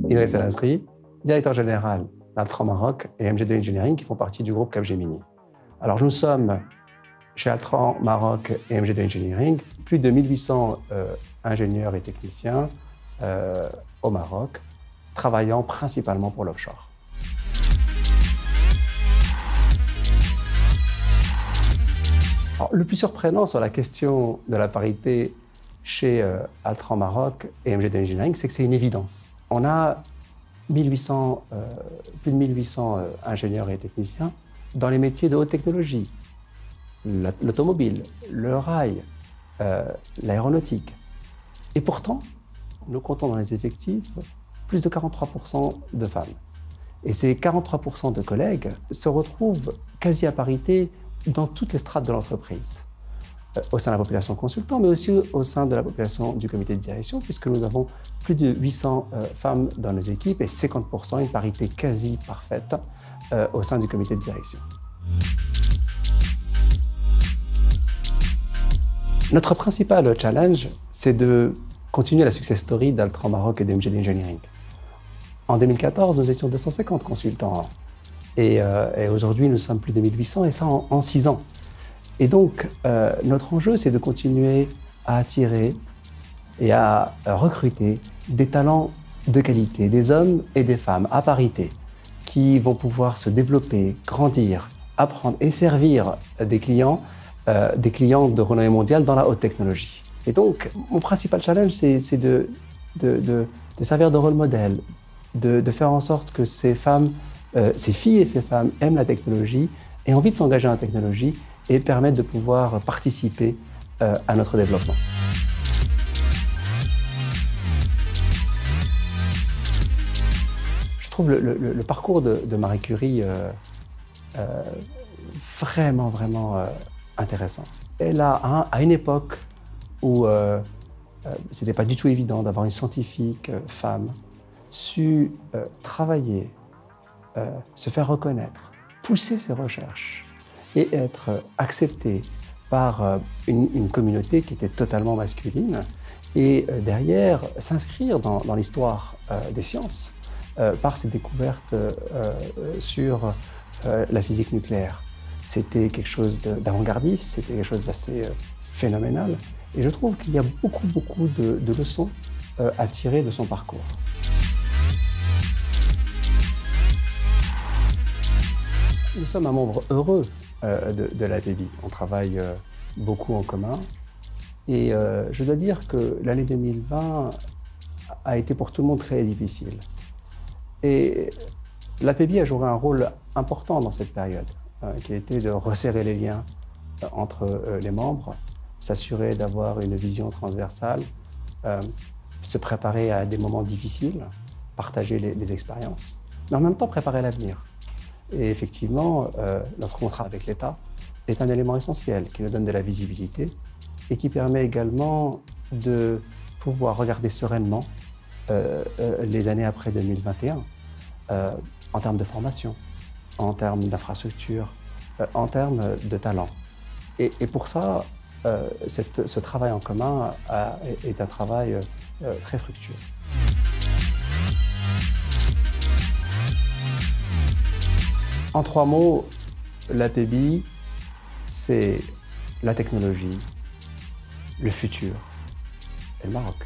Idriss El Azri, directeur général d'Altran Maroc et MG2 Engineering qui font partie du groupe Capgemini. Alors nous sommes chez Altran Maroc et MG2 Engineering, plus de 1800 ingénieurs et techniciens au Maroc, travaillant principalement pour l'offshore. Le plus surprenant sur la question de la parité chez Altran Maroc et MG2 Engineering, c'est que c'est une évidence. On a plus de 1800 ingénieurs et techniciens dans les métiers de haute technologie, l'automobile, le rail, l'aéronautique. Et pourtant, nous comptons dans les effectifs plus de 43% de femmes. Et ces 43% de collègues se retrouvent quasi à parité dans toutes les strates de l'entreprise, au sein de la population consultant, mais aussi au sein de la population du comité de direction, puisque nous avons plus de 800 femmes dans nos équipes et 50%, une parité quasi parfaite au sein du comité de direction. Notre principal challenge, c'est de continuer la success story d'Altran Maroc et de MG2 Engineering. En 2014, nous étions 250 consultants. Et aujourd'hui, nous sommes plus de 1800, et ça en 6 ans. Et donc, notre enjeu, c'est de continuer à attirer et à recruter des talents de qualité, des hommes et des femmes à parité, qui vont pouvoir se développer, grandir, apprendre et servir des clients de renommée mondiale dans la haute technologie. Et donc, mon principal challenge, c'est de servir de rôle modèle, de faire en sorte que ces filles et ces femmes aiment la technologie, aient envie de s'engager en technologie et permettent de pouvoir participer à notre développement. Je trouve le parcours de Marie Curie vraiment intéressant. Elle a, à une époque où ce n'était pas du tout évident d'avoir une scientifique femme, su travailler, se faire reconnaître, pousser ses recherches et être acceptée par une communauté qui était totalement masculine et derrière s'inscrire dans l'histoire des sciences par ses découvertes sur la physique nucléaire. C'était quelque chose d'avant-gardiste, c'était quelque chose d'assez phénoménal et je trouve qu'il y a beaucoup de leçons à tirer de son parcours. Nous sommes un membre heureux de l'APEBI. On travaille beaucoup en commun et je dois dire que l'année 2020 a été pour tout le monde très difficile. Et l'APEBI a joué un rôle important dans cette période, qui a été de resserrer les liens entre les membres, s'assurer d'avoir une vision transversale, se préparer à des moments difficiles, partager les expériences, mais en même temps préparer l'avenir. Et effectivement, notre contrat avec l'État est un élément essentiel qui nous donne de la visibilité et qui permet également de pouvoir regarder sereinement les années après 2021 en termes de formation, en termes d'infrastructure, en termes de talent. Et pour ça, ce travail en commun est un travail très fructueux. En 3 mots, l'APEBI, c'est la technologie, le futur et le Maroc.